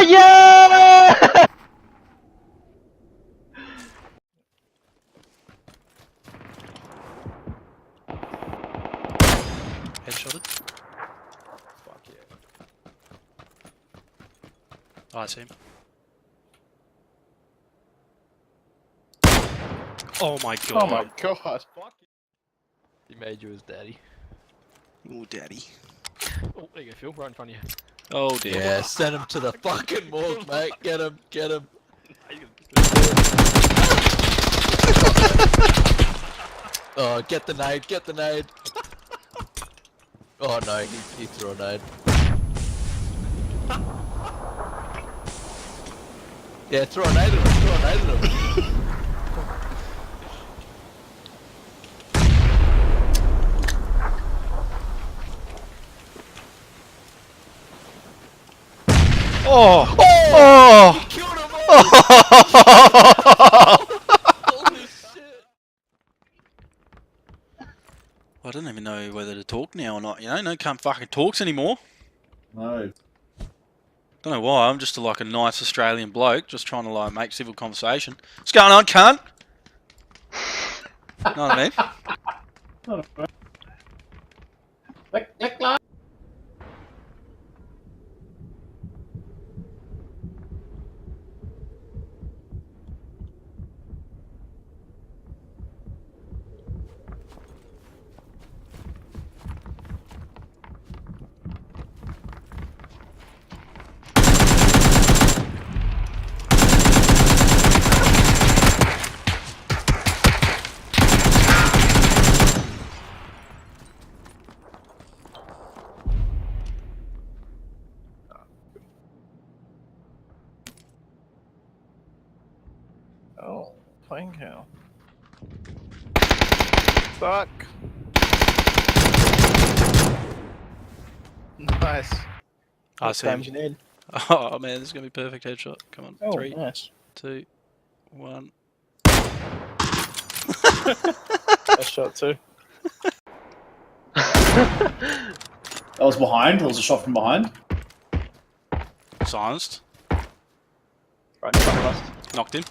yeah! Headshotted. Fuck yeah. Oh, I see him. Oh my god. Oh my god. Fuck you. He made you his daddy. Oh, daddy. Oh, there you go, Phil. Right in front of you. Oh dear. Yeah, send him to the fucking morgue, mate. Get him, get him. Oh, get the nade, get the nade. Oh no, he threw a nade. Yeah, throw a nade at him, throw a nade at him. Oh! Oh! Killed him! Oh! Holy shit! I don't even know whether to talk now or not, you know? No can't fucking talks anymore. No. Don't know why, I'm just like a nice Australian bloke, just trying to like make civil conversation. What's going on, cunt? Know what I mean? Oh, playing cow. Fuck. Nice. I see him. You need? Oh man, this is gonna be perfect headshot. Come on, Oh, 3, nice. 2, 1. Nice shot too. That was behind. That was a shot from behind. Silenced. Right in front of us. Knocked him.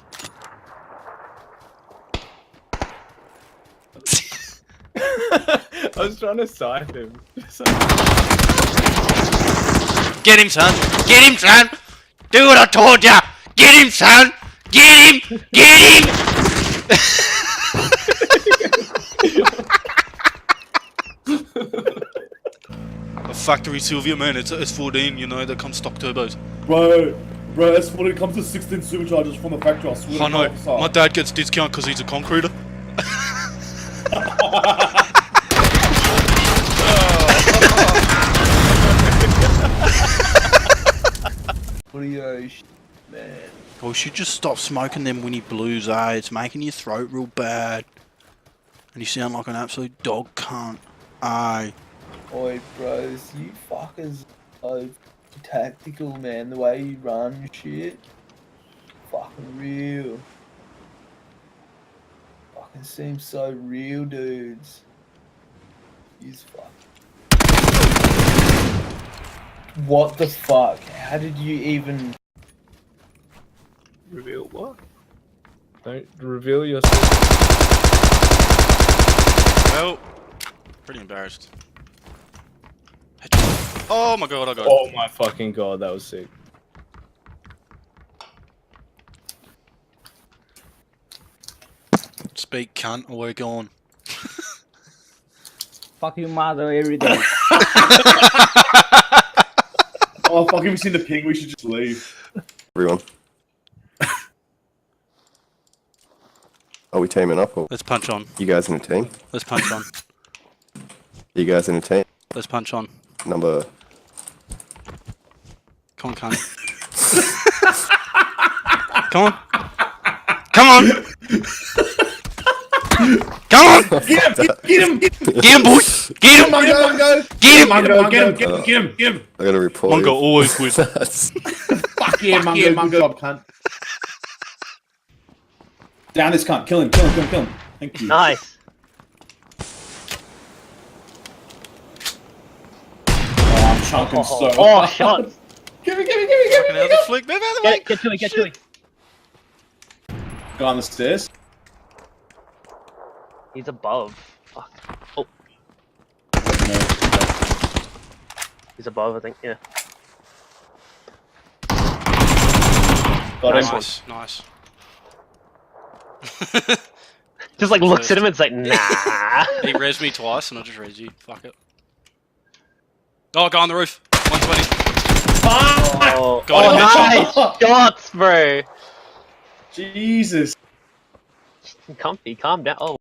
I was trying to side him. Get him, son! Get him, son! Do what I told ya! Get him, son! Get him! Get him! A factory Sylvia, man, it's S14, you know, that comes stock turbos. Bro, that's when it comes to 16 superchargers from the factory. I swear I to know, God, my dad gets discount because he's a concreter. Man. Oh, you should just stop smoking them Winnie Blues, eh? It's making your throat real bad. And you sound like an absolute dog cunt. Aye. Oi, bros, you fuckers are tactical, man. The way you run your shit, fucking real. Fucking seems so real, dudes. He's fuck. What the fuck? How did you even Reveal what? Don't reveal yourself. Well, pretty embarrassed. Oh my god, I got it. Oh my fucking god, that was sick. Speak, cunt, or we're gone. Fuck your mother every day. Oh, fuck, have you seen the ping? We should just leave. Everyone. Are we teaming up or Let's punch on. you guys in a team? Let's punch on. You guys in a team? Let's punch on. Number... Come on, cunt. Come on. Come on! Come on! Get him! Get him, boy! Get him! Mungo! Get him! Mungo! Get him! I gotta report Mongo you. always wins. Fuck yeah, Mungo! Good job, cunt. Down this cunt. Kill him. Thank you. Nice. Oh, I'm chunking so Oh, hard. shots. Give me, give me, give me, give Fucking me! hell, the flick. Move out of the way. Get to it, get to it. Go on the stairs. He's above. Fuck. Oh, No. he's above, I think, yeah. Got him. Nice, nice. Just like looks at him and it's like, nah. He res me twice and I just res you. Fuck it. Oh, go on the roof. 120. Oh, Got him. nice shots, bro. Jesus. Comfy, calm down. Oh.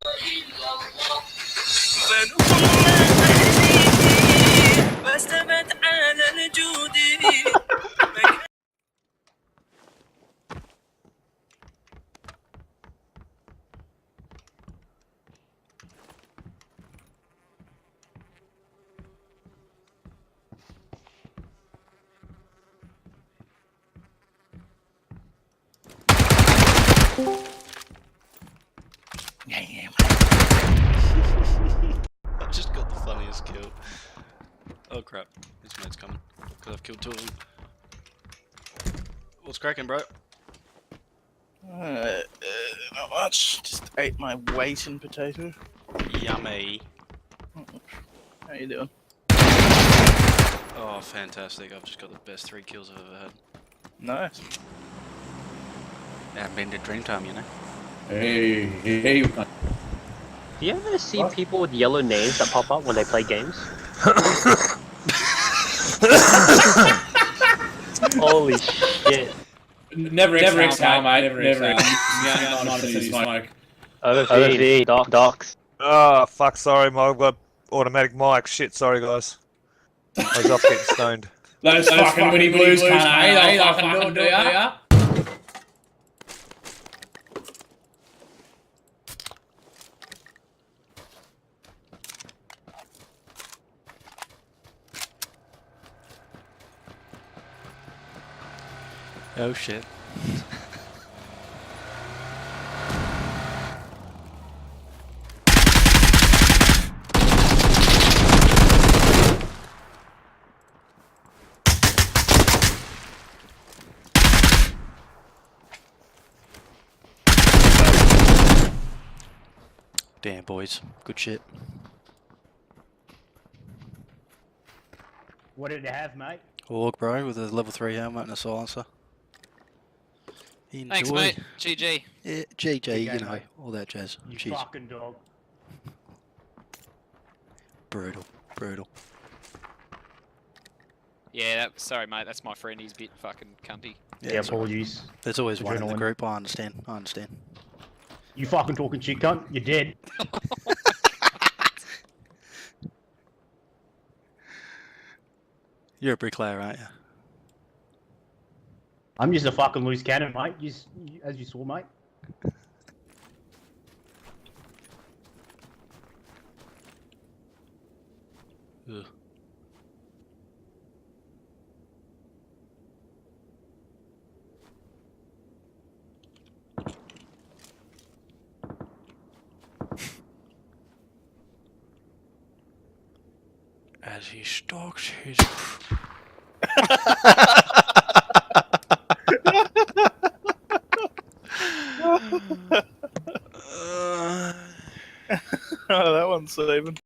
I just got the funniest kill. Oh crap, his mate's coming. Because I've killed 2 of them. What's cracking, bro? Not much. Just ate my weight in potato. Yummy. How you doing? Oh, fantastic. I've just got the best 3 kills I've ever had. Nice. Yeah, I've been to Dreamtime, you know. Hey, hey, Do you ever see people with yellow names that pop up when they play games? Holy shit. Never exhale, mate. Never exhale. Yeah, not a smoke. Overfeed, docs. Oh, fuck, sorry, I've got automatic mic. Shit, sorry, guys. I was up getting stoned. Those fucking Winnie Blues can't, eh? They fucking do it, do ya? Oh shit. Damn, boys. Good shit. What did it have, mate? Org, bro, with a level 3 helmet and a silencer. Enjoy. Thanks, mate. GG. Yeah, GG, you know, mate. all that jazz. You Cheers. fucking dog. Brutal, brutal. Yeah, sorry, mate. That's my friend. He's a bit fucking cunty. Yeah, apologies. There's always one in the Adrenaline. group, I understand, I understand. You fucking talking shit, cunt. You're dead. You're a bricklayer, aren't you? I'm just a fucking loose cannon, mate. As you saw, mate. Ugh. As he stalks his... Oh, that one's saving.